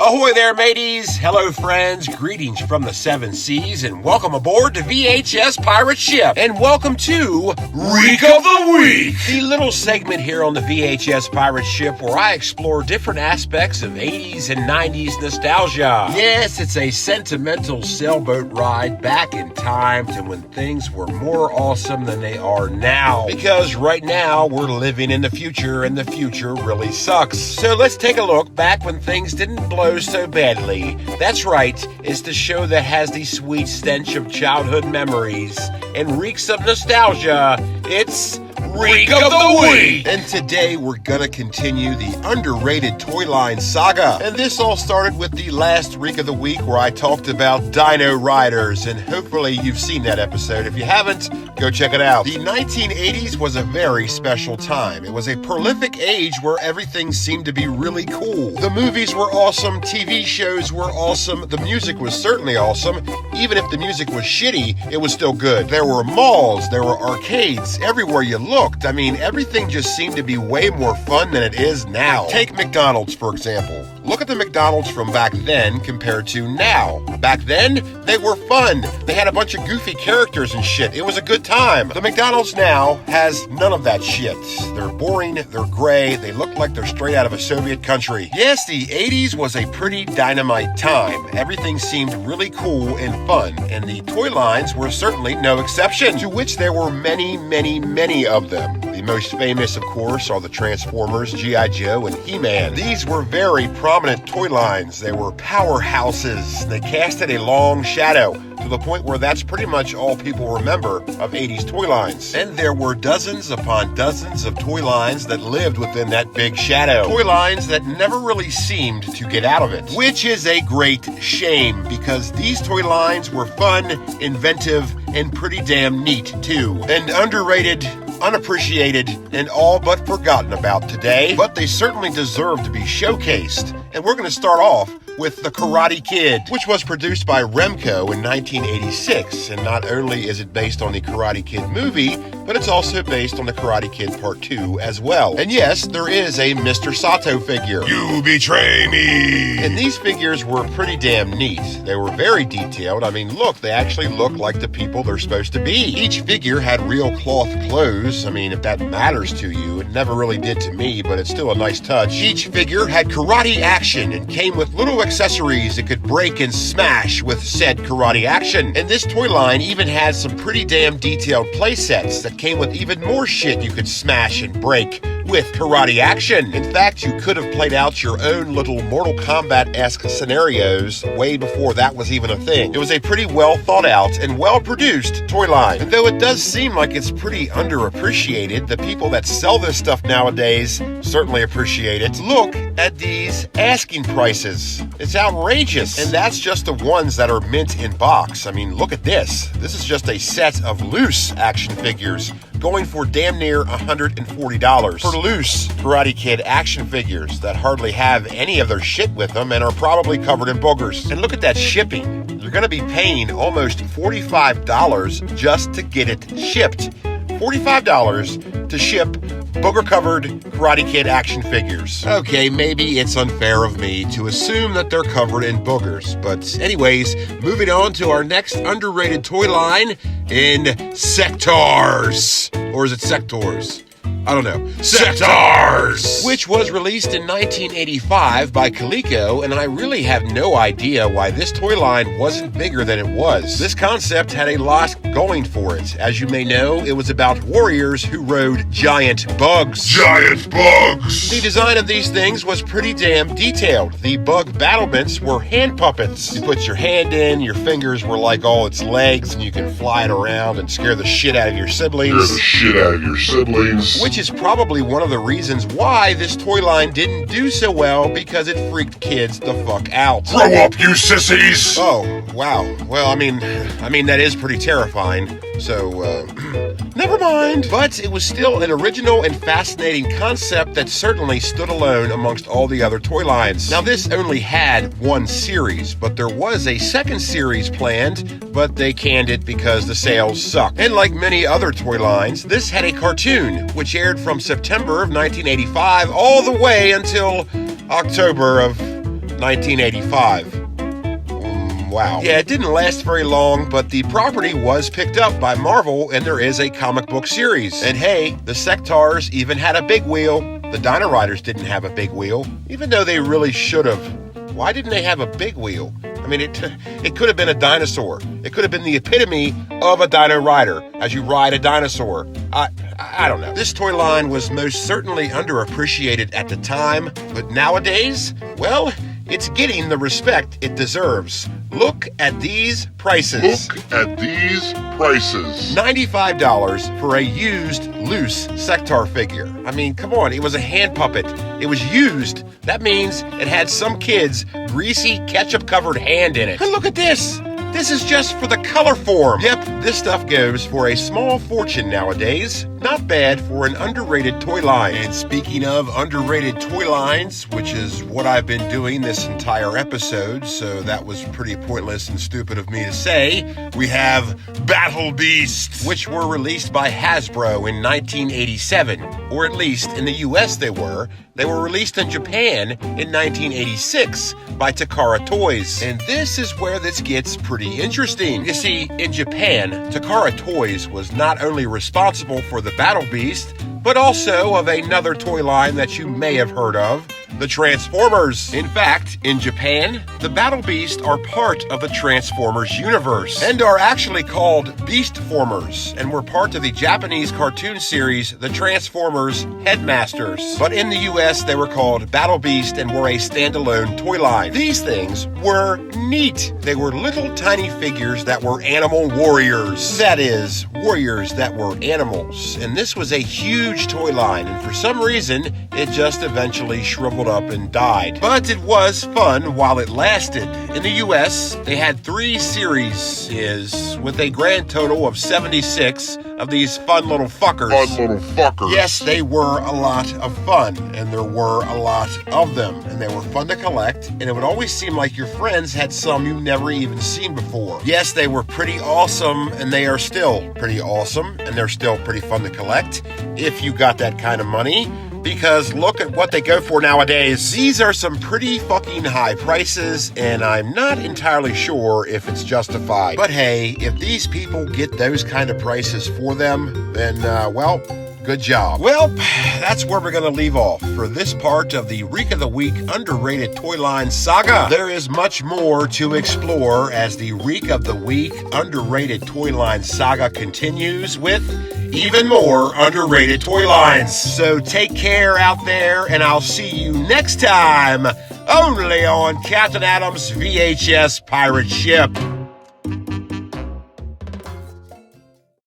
Ahoy there, mateys! Hello, friends. Greetings from the seven seas, and welcome aboard the VHS pirate ship. And welcome to REEK of the Week, the little segment here on the VHS pirate ship where I explore different aspects of 80s and 90s nostalgia. Yes, it's a sentimental sailboat ride back in time to when things were more awesome than they are now. Because right now, we're living in the future, and the future really sucks. So let's take a look back when things didn't blow so badly. That's right, it's the show that has the sweet stench of childhood memories and reeks of nostalgia. It's REEK of the Week! And today we're gonna continue the underrated Toy Lines Saga. And this all started with the last REEK of the Week where I talked about Dino Riders, and hopefully you've seen that episode. If you haven't, go check it out. The 1980s was a very special time. It was a prolific age where everything seemed to be really cool. The movies were awesome, TV shows were awesome, the music was certainly awesome. Even if the music was shitty, it was still good. There were malls, there were arcades, everywhere you looked. I mean, everything just seemed to be way more fun than it is now. Take McDonald's, for example. Look at the McDonald's from back then compared to now. Back then, they were fun. They had a bunch of goofy characters and shit. It was a good time. The McDonald's now has none of that shit. They're boring, they're gray, they look like they're straight out of a Soviet country. Yes, the 80s was a pretty dynamite time. Everything seemed really cool and fun, and the toy lines were certainly no exception, to which there were many, many, many of them. The most famous, of course, are the Transformers, G.I. Joe, and He-Man. These were very prominent toy lines. They were powerhouses. They casted a long shadow, to the point where that's pretty much all people remember of 80s toy lines. And there were dozens upon dozens of toy lines that lived within that big shadow. Toy lines that never really seemed to get out of it. Which is a great shame, because these toy lines were fun, inventive, and pretty damn neat, too. And underrated, unappreciated, and all but forgotten about today, but they certainly deserve to be showcased. And we're going to start off with The Karate Kid, which was produced by Remco in 1986. And not only is it based on the Karate Kid movie, but it's also based on the Karate Kid Part 2 as well. And yes, there is a Mr. Sato figure. You betray me! And these figures were pretty damn neat. They were very detailed. I mean, look, they actually look like the people they're supposed to be. Each figure had real cloth clothes. I mean, if that matters to you, it never really did to me, but it's still a nice touch. Each figure had karate action and came with little accessories that could break and smash with said karate action. And this toy line even had some pretty damn detailed play sets that came with even more shit you could smash and break with karate action. In fact, you could have played out your own little Mortal Kombat-esque scenarios way before that was even a thing. It was a pretty well thought out and well produced toy line. And though it does seem like it's pretty underappreciated, the people that sell this stuff nowadays certainly appreciate it. Look at these asking prices. It's outrageous. And that's just the ones that are mint in box. I mean, look at this. This is just a set of loose action figures going for damn near $140 for loose Karate Kid action figures that hardly have any of their shit with them and are probably covered in boogers. And look at that shipping. You're going to be paying almost $45 just to get it shipped. $45 to ship booger-covered Karate Kid action figures. Okay, maybe it's unfair of me to assume that they're covered in boogers. But anyways, moving on to our next underrated toy line in Sectaurs. Or is it Sectaurs? I don't know. Sectaurs! Which was released in 1985 by Coleco, and I really have no idea why this toy line wasn't bigger than it was. This concept had a lot going for it. As you may know, it was about warriors who rode giant bugs. Giant bugs! The design of these things was pretty damn detailed. The bug battlements were hand puppets. You put your hand in, your fingers were like all its legs, and you can fly it around and scare the shit out of your siblings. Which is probably one of the reasons why this toy line didn't do so well, because it freaked kids the fuck out. Grow up, you sissies! Oh, wow. Well, I mean that is pretty terrifying. So, never mind. But it was still an original and fascinating concept that certainly stood alone amongst all the other toy lines. Now, this only had one series, but there was a second series planned, but they canned it because the sales sucked. And like many other toy lines, this had a cartoon, which aired from September of 1985 all the way until October of 1985. Wow. Yeah, it didn't last very long, but the property was picked up by Marvel, and there is a comic book series. And hey, the Sectaurs even had a big wheel. The Dino Riders didn't have a big wheel, even though they really should have. Why didn't they have a big wheel? I mean, it could have been a dinosaur. It could have been the epitome of a Dino Rider, as you ride a dinosaur. I don't know. This toy line was most certainly underappreciated at the time, but nowadays, well, it's getting the respect it deserves. Look at these prices. $95 for a used, loose Sectaur figure. I mean, come on, it was a hand puppet. It was used. That means it had some kid's greasy, ketchup-covered hand in it. And look at this. This is just for the color form. Yep, this stuff goes for a small fortune nowadays. Not bad for an underrated toy line. And speaking of underrated toy lines, which is what I've been doing this entire episode, so that was pretty pointless and stupid of me to say, we have Battle Beasts, which were released by Hasbro in 1987, or at least in the US they were. They were released in Japan in 1986 by Takara Toys. And this is where this gets pretty interesting. You see, in Japan, Takara Toys was not only responsible for the Battle Beast, but also of another toy line that you may have heard of, the Transformers. In fact, in Japan, the Battle Beast are part of the Transformers universe and are actually called Beastformers and were part of the Japanese cartoon series The Transformers Headmasters. But in the US, they were called Battle Beast and were a standalone toy line. These things were neat. They were little tiny figures that were animal warriors. That is, warriors that were animals. And this was a huge toy line, and for some reason, it just eventually shriveled up and died. But it was fun while it lasted. In the US, they had 3 series with a grand total of 76 of these fun little fuckers. Yes, they were a lot of fun, and there were a lot of them, and they were fun to collect, and it would always seem like your friends had some you've never even seen before. Yes, they were pretty awesome, and they are still pretty awesome, and they're still pretty fun to collect if you got that kind of money. Because look at what they go for nowadays. These are some pretty fucking high prices, and I'm not entirely sure if it's justified. But hey, if these people get those kind of prices for them, then, well, good job. Well, that's where we're going to leave off for this part of the Reek of the Week Underrated Toy Line Saga. There is much more to explore as the Reek of the Week Underrated Toy Line Saga continues with even more underrated toy lines. So take care out there, and I'll see you next time, only on Captain Adam's VHS Pirate Ship.